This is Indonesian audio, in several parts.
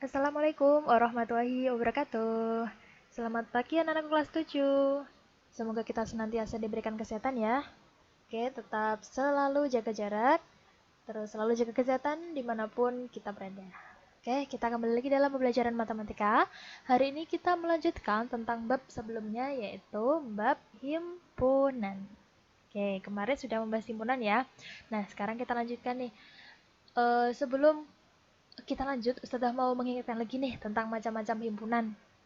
Assalamualaikum warahmatullahi wabarakatuh. Selamat pagi anak-anak kelas 7. Semoga kita senantiasa diberikan kesehatan ya. Oke, tetap selalu jaga jarak, terus selalu jaga kesehatan dimanapun kita berada. Oke, kita kembali lagi dalam pembelajaran matematika. Hari ini kita melanjutkan tentang bab sebelumnya, yaitu bab himpunan. Oke, kemarin sudah membahas himpunan ya. Nah, sekarang kita lanjutkan nih. Sebelum kita lanjut, Ustazah mau mengingatkan lagi nih tentang macam-macam himpunan.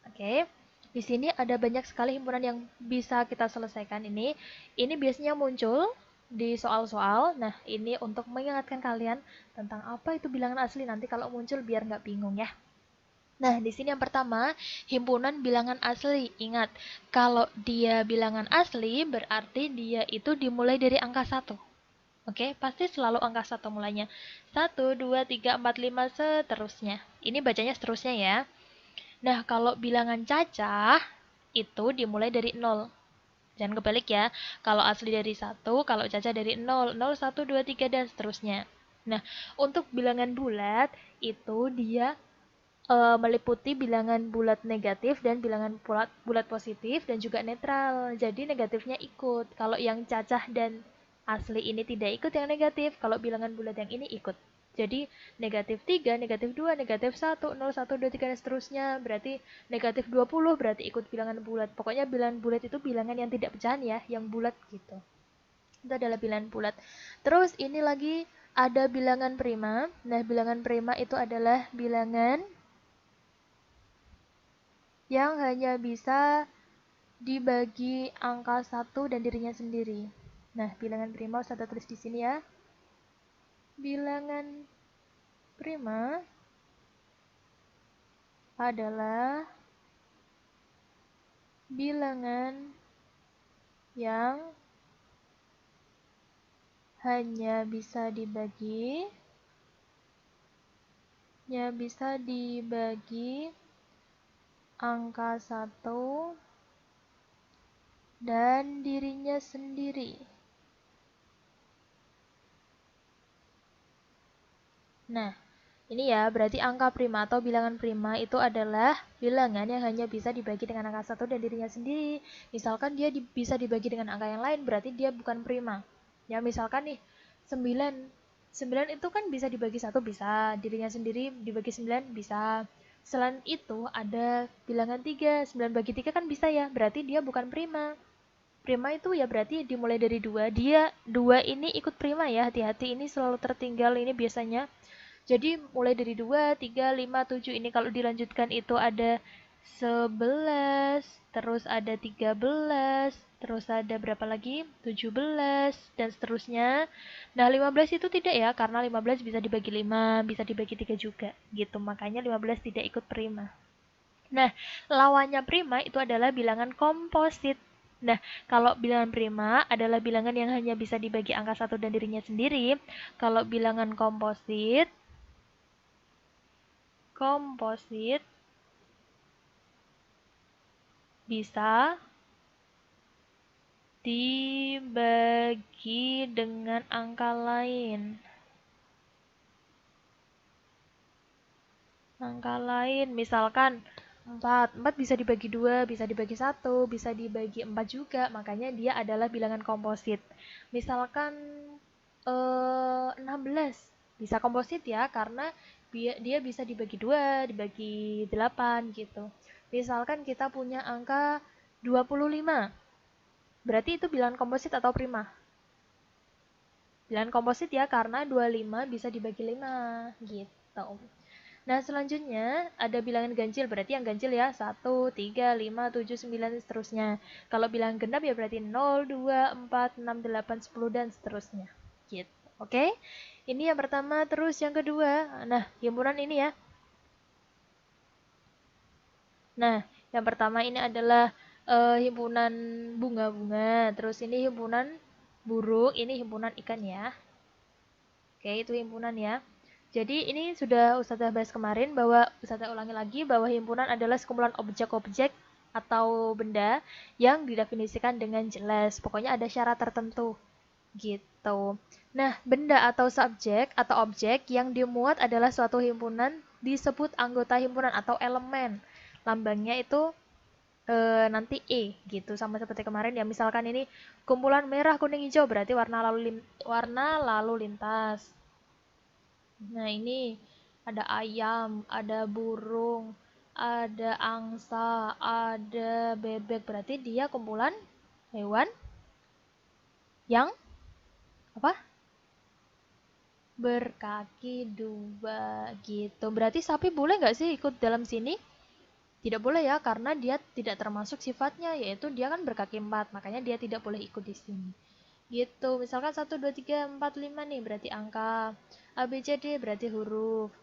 Oke. Di sini ada banyak sekali himpunan yang bisa kita selesaikan ini. Ini biasanya muncul di soal-soal. Nah, ini untuk mengingatkan kalian tentang apa itu bilangan asli nanti kalau muncul biar nggak bingung ya. Nah, di sini yang pertama, himpunan bilangan asli. Ingat, kalau dia bilangan asli berarti dia itu dimulai dari angka 1. Oke, pasti selalu angka 1 mulainya. 1, 2, 3, 4, 5, seterusnya. Ini bacanya seterusnya ya. Nah, kalau bilangan cacah, itu dimulai dari 0. Jangan kebalik ya. Kalau asli dari 1, kalau cacah dari 0. 0, 1, 2, 3, dan seterusnya. Nah, untuk bilangan bulat, itu dia meliputi bilangan bulat negatif dan bilangan bulat positif dan juga netral. Jadi negatifnya ikut. Kalau yang cacah dan asli ini tidak ikut yang negatif, kalau bilangan bulat yang ini ikut. Jadi negatif 3, negatif 2, negatif 1, 0, 1, 2, 3, dan seterusnya. Berarti negatif 20 berarti ikut bilangan bulat. Pokoknya bilangan bulat itu bilangan yang tidak pecahan ya, yang bulat gitu. Itu adalah bilangan bulat. Terus ini lagi ada bilangan prima. Nah, bilangan prima itu adalah bilangan yang hanya bisa dibagi angka 1 dan dirinya sendiri. Nah, bilangan prima saya tulis di sini ya. Bilangan prima adalah bilangan yang hanya bisa dibagi angka 1 dan dirinya sendiri. Nah, ini ya, berarti angka prima atau bilangan prima itu adalah bilangan yang hanya bisa dibagi dengan angka 1 dan dirinya sendiri. Misalkan dia bisa dibagi dengan angka yang lain, berarti dia bukan prima. Ya, misalkan nih, 9. 9 itu kan bisa dibagi 1, bisa. Dirinya sendiri dibagi 9, bisa. Selain itu, ada bilangan 3. 9 bagi 3 kan bisa ya, berarti dia bukan prima. Prima itu ya berarti dimulai dari 2. Dia 2 ini ikut prima ya, hati-hati ini selalu tertinggal ini biasanya. Jadi mulai dari 2, 3, 5, 7 ini kalau dilanjutkan itu ada 11, terus ada 13, terus ada berapa lagi? 17, dan seterusnya. Nah, 15 itu tidak ya, karena 15 bisa dibagi 5, bisa dibagi 3 juga. Gitu, makanya 15 tidak ikut prima. Nah, lawannya prima itu adalah bilangan komposit. Nah, kalau bilangan prima adalah bilangan yang hanya bisa dibagi angka 1 dan dirinya sendiri. Kalau bilangan komposit bisa dibagi dengan angka lain. Angka lain, misalkan 4. 4 bisa dibagi 2, bisa dibagi 1, bisa dibagi 4 juga. Makanya dia adalah bilangan komposit. Misalkan 16. Bisa komposit ya, karena dia bisa dibagi 2, dibagi 8 gitu. Misalkan kita punya angka 25. Berarti itu bilangan komposit atau prima? Bilangan komposit ya, karena 25 bisa dibagi 5 gitu. Nah, selanjutnya ada bilangan ganjil, berarti yang ganjil ya 1, 3, 5, 7, 9, dan seterusnya. Kalau bilangan genap ya berarti 0, 2, 4, 6, 8, 10, dan seterusnya. Gitu. Oke? Ini yang pertama, terus yang kedua. Nah, himpunan ini ya. Nah, yang pertama ini adalah himpunan bunga-bunga, terus ini himpunan burung, ini himpunan ikan ya. Oke, itu himpunan ya. Jadi ini sudah Ustazah bahas kemarin bahwa Ustazah ulangi lagi bahwa himpunan adalah sekumpulan objek-objek atau benda yang didefinisikan dengan jelas. Pokoknya ada syarat tertentu gitu. Nah, benda atau subjek atau objek yang dimuat adalah suatu himpunan disebut anggota himpunan atau elemen. Lambangnya itu nanti E gitu, sama seperti kemarin ya. Misalkan ini kumpulan merah, kuning, hijau berarti warna lalu lintas. Nah, ini ada ayam, ada burung, ada angsa, ada bebek, berarti dia kumpulan hewan yang apa? Berkaki dua gitu. Berarti sapi boleh nggak sih ikut dalam sini? Tidak boleh ya, karena dia tidak termasuk sifatnya, yaitu dia kan berkaki 4, makanya dia tidak boleh ikut di sini. Gitu, misalkan 1, 2, 3, 4, 5 nih, berarti angka. A, B, C, D berarti huruf.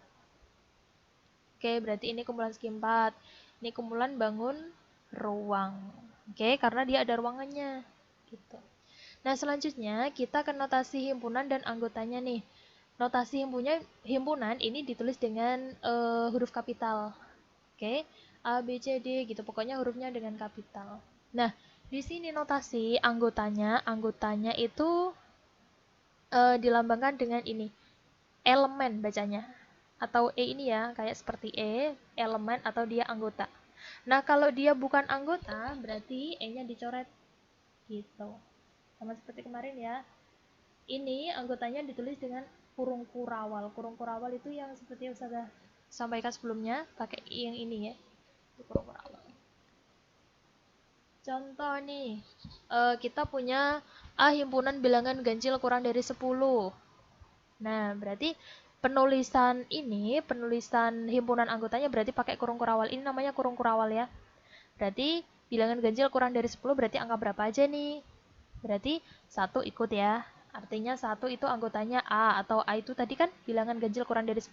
Oke, berarti ini kumpulan segi 4. Ini kumpulan bangun ruang. Oke, karena dia ada ruangannya. Gitu. Nah, selanjutnya kita ke notasi himpunan dan anggotanya nih. Notasi himpunan ini ditulis dengan huruf kapital. Oke, A, B, C, D gitu. Pokoknya hurufnya dengan kapital. Nah, di sini notasi anggotanya itu dilambangkan dengan ini. Elemen bacanya. Atau E ini ya, kayak seperti E, elemen atau dia anggota. Nah, kalau dia bukan anggota, berarti E-nya dicoret. Gitu. Sama seperti kemarin ya. Ini anggotanya ditulis dengan kurung kurawal. Kurung kurawal itu yang seperti yang saya sampaikan sebelumnya, pakai yang ini ya. Kurung kurawal. Contoh nih, kita punya A himpunan bilangan ganjil kurang dari 10. Nah, berarti penulisan himpunan anggotanya berarti pakai kurung kurawal. Ini namanya kurung kurawal ya. Berarti bilangan ganjil kurang dari 10 berarti angka berapa aja nih? Berarti 1 ikut ya. Artinya 1 itu anggotanya A, atau A itu tadi kan bilangan ganjil kurang dari 10.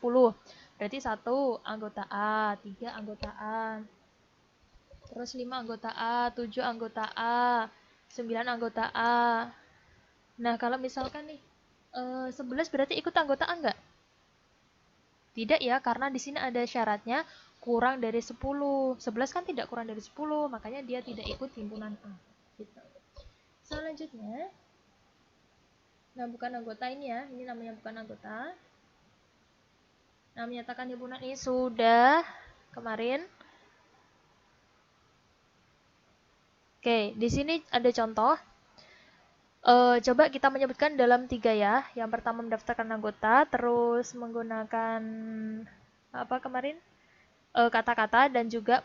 Berarti 1 anggota A, 3 anggota A. Terus 5 anggota A, 7 anggota A, 9 anggota A. Nah, kalau misalkan nih 11 berarti ikut anggota A enggak? Tidak ya, karena di sini ada syaratnya kurang dari 10. 11 kan tidak kurang dari 10, makanya dia tidak ikut himpunan A. Gitu. Selanjutnya, nah bukan anggota ini ya, ini namanya bukan anggota. Nah, menyatakan himpunan ini sudah kemarin. Oke, di sini ada contoh. Coba kita menyebutkan dalam 3 ya. Yang pertama mendaftarkan anggota, terus menggunakan apa kemarin? Kata-kata dan juga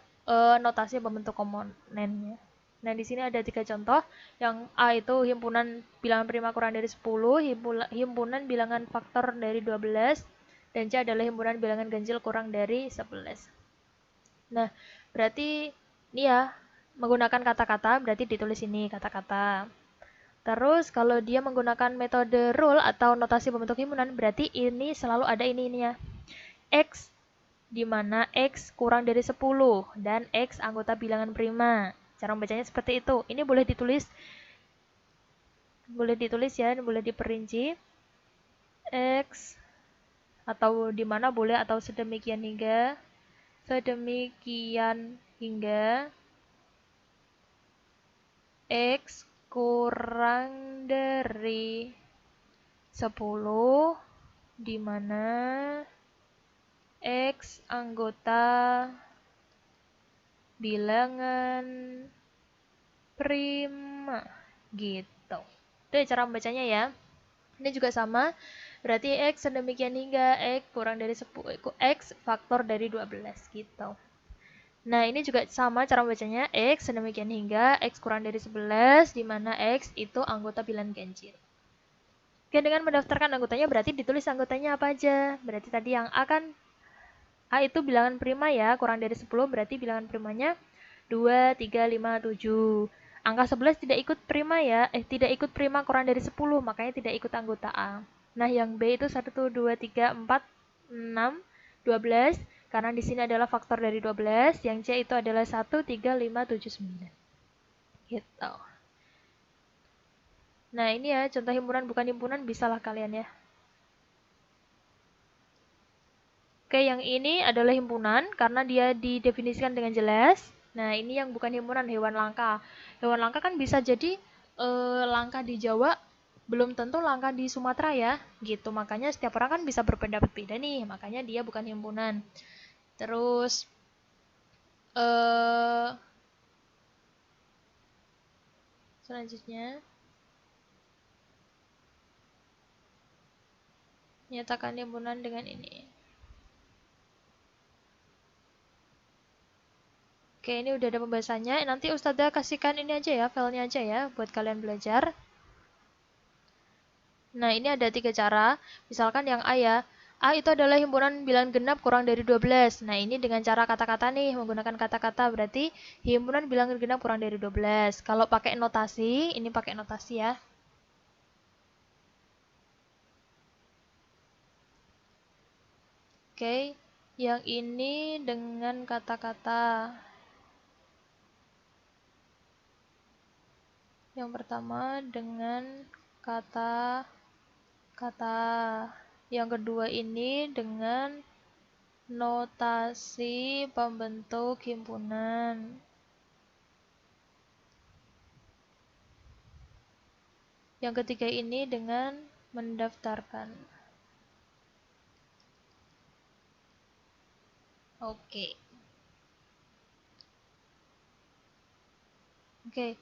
notasi pembentuk komponennya. Nah, di sini ada 3 contoh. Yang A itu himpunan bilangan prima kurang dari 10, himpunan bilangan faktor dari 12, dan C adalah himpunan bilangan ganjil kurang dari 11. Nah, berarti ini ya, menggunakan kata-kata, berarti ditulis ini kata-kata. Terus kalau dia menggunakan metode rule atau notasi pembentuk himpunan, berarti ini selalu ada ini ya. X, di mana X kurang dari 10, dan X anggota bilangan prima. Cara membacanya seperti itu. Ini boleh ditulis ya, boleh diperinci. X, atau di mana boleh, atau sedemikian hingga X kurang dari 10, di mana X anggota bilangan prima gitu. Itu cara membacanya ya. Ini juga sama, berarti X sedemikian hingga X kurang dari 10, X faktor dari 12 gitu. Nah, ini juga sama cara membacanya, X sedemikian hingga X kurang dari 11, di mana X itu anggota bilangan ganjil. Oke, dengan mendaftarkan anggotanya berarti ditulis anggotanya apa aja. Berarti tadi yang A kan, A itu bilangan prima ya, kurang dari 10, berarti bilangan primanya 2, 3, 5, 7. Angka 11 tidak ikut prima ya, tidak ikut prima kurang dari 10, makanya tidak ikut anggota A. Nah, yang B itu 1, 2, 3, 4, 6, 12, karena di sini adalah faktor dari 12, yang C itu adalah 1, 3, 5, 7, 9. Gitu. Nah, ini ya, contoh himpunan bukan himpunan, bisalah kalian ya. Oke, yang ini adalah himpunan, karena dia didefinisikan dengan jelas. Nah, ini yang bukan himpunan, hewan langka. Hewan langka kan bisa jadi langka di Jawa, belum tentu langka di Sumatera ya, gitu. Makanya setiap orang kan bisa berpendapat beda nih, makanya dia bukan himpunan. Terus selanjutnya, nyatakan himpunan dengan ini. Oke, ini udah ada pembahasannya. Nanti Ustazah kasihkan ini aja ya, filenya aja ya, buat kalian belajar. Nah, ini ada 3 cara. Misalkan yang A ya. A itu adalah himpunan bilangan genap kurang dari 12. Nah, ini dengan cara kata-kata nih, menggunakan kata-kata. Berarti himpunan bilangan genap kurang dari 12. Kalau pakai notasi, ini pakai notasi ya. Oke, yang ini dengan kata-kata. Yang pertama dengan kata-kata. Yang kedua ini dengan notasi pembentuk himpunan. Yang ketiga ini dengan mendaftarkan. Oke. Oke.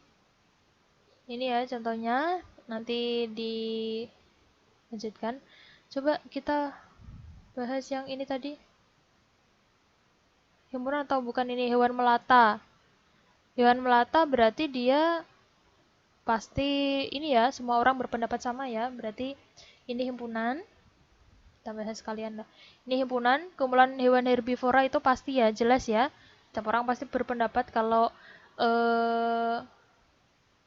Ini ya contohnya, nanti dilanjutkan. Coba kita bahas yang ini tadi. Himpunan atau bukan ini, hewan melata. Hewan melata berarti dia pasti ini ya, semua orang berpendapat sama ya. Berarti ini himpunan. Kita bahas sekalian lah. Ini himpunan, kumpulan hewan herbivora itu pasti ya, jelas ya. Setiap orang pasti berpendapat kalau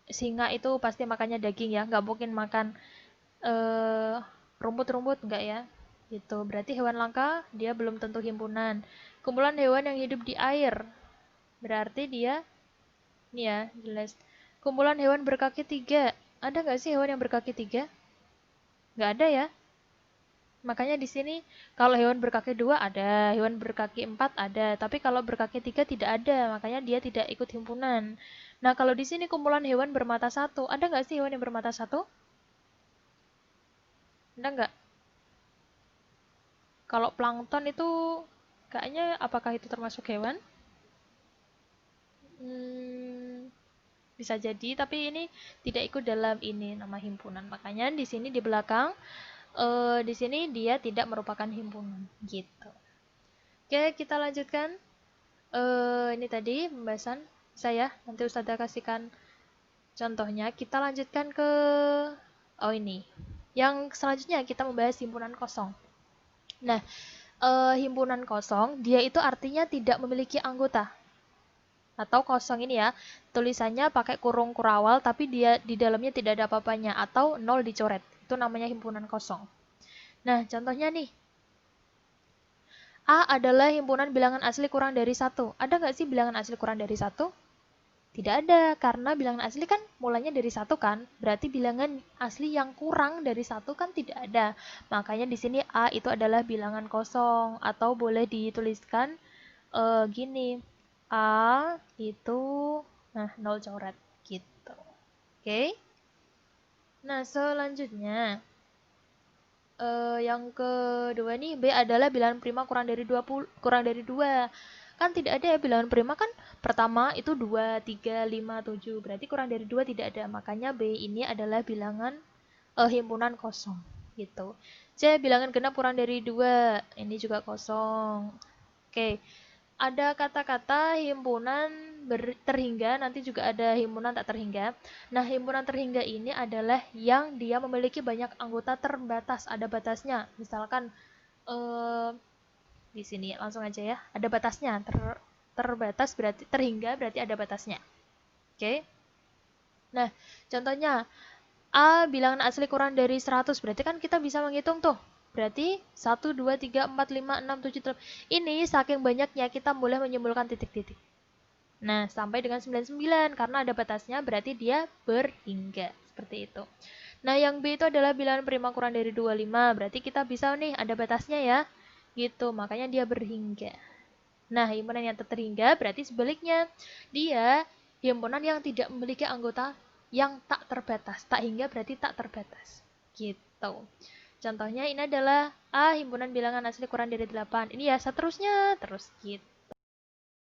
singa itu pasti makannya daging ya, nggak mungkin makan rumput-rumput nggak ya. Gitu. Berarti hewan langka dia belum tentu himpunan. Kumpulan hewan yang hidup di air. Berarti dia ini ya, jelas. Kumpulan hewan berkaki 3. Ada nggak sih hewan yang berkaki 3? Nggak ada ya. Makanya di sini kalau hewan berkaki 2 ada, hewan berkaki 4 ada, tapi kalau berkaki 3 tidak ada, makanya dia tidak ikut himpunan. Nah, kalau di sini kumpulan hewan bermata 1, ada nggak sih hewan yang bermata 1? Ada nggak? Kalau plankton itu kayaknya apakah itu termasuk hewan? Bisa jadi, tapi ini tidak ikut dalam ini nama himpunan. Makanya di sini di belakang, di sini dia tidak merupakan himpunan, gitu. Oke, kita lanjutkan. Ini tadi pembahasan saya. Nanti Ustazah kasihkan contohnya. Kita lanjutkan ke ini. Yang selanjutnya kita membahas himpunan kosong. Nah, himpunan kosong dia itu artinya tidak memiliki anggota. Atau kosong ini ya, tulisannya pakai kurung kurawal tapi dia di dalamnya tidak ada apa-apanya atau nol dicoret. Itu namanya himpunan kosong. Nah, contohnya nih. A adalah himpunan bilangan asli kurang dari 1. Ada nggak sih bilangan asli kurang dari 1? Tidak ada, karena bilangan asli kan mulanya dari 1 kan. Berarti bilangan asli yang kurang dari 1 kan tidak ada. Makanya di sini A itu adalah bilangan kosong. Atau boleh dituliskan gini. A itu, nah 0 coret gitu. Oke. Nah, selanjutnya. Yang kedua nih, B adalah bilangan prima kurang dari 2. Kan tidak ada ya bilangan prima kan pertama itu 2, 3, 5, 7. Berarti kurang dari 2 tidak ada. Makanya B ini adalah bilangan himpunan kosong gitu. C bilangan genap kurang dari 2. Ini juga kosong. Oke. Ada kata-kata himpunan terhingga, nanti juga ada himpunan tak terhingga. Nah, himpunan terhingga ini adalah yang dia memiliki banyak anggota terbatas, ada batasnya. Misalkan di sini langsung aja ya, ada batasnya. Terbatas berarti terhingga berarti ada batasnya. Oke. Nah, contohnya A bilangan asli kurang dari 100, berarti kan kita bisa menghitung tuh. Berarti 1, 2, 3, 4, 5, 6, 7, 8. Ini saking banyaknya kita boleh menyimpulkan titik-titik. Nah, sampai dengan 99 karena ada batasnya berarti dia berhingga. Seperti itu. Nah, yang B itu adalah bilangan prima kurang dari 25. Berarti kita bisa nih ada batasnya ya. Gitu, makanya dia berhingga. Nah, himpunan yang terhingga berarti sebaliknya. Dia himpunan yang tidak memiliki anggota yang tak terbatas. Tak hingga berarti tak terbatas. Gitu. Contohnya ini adalah A himpunan bilangan asli kurang dari 8. Ini ya seterusnya terus gitu.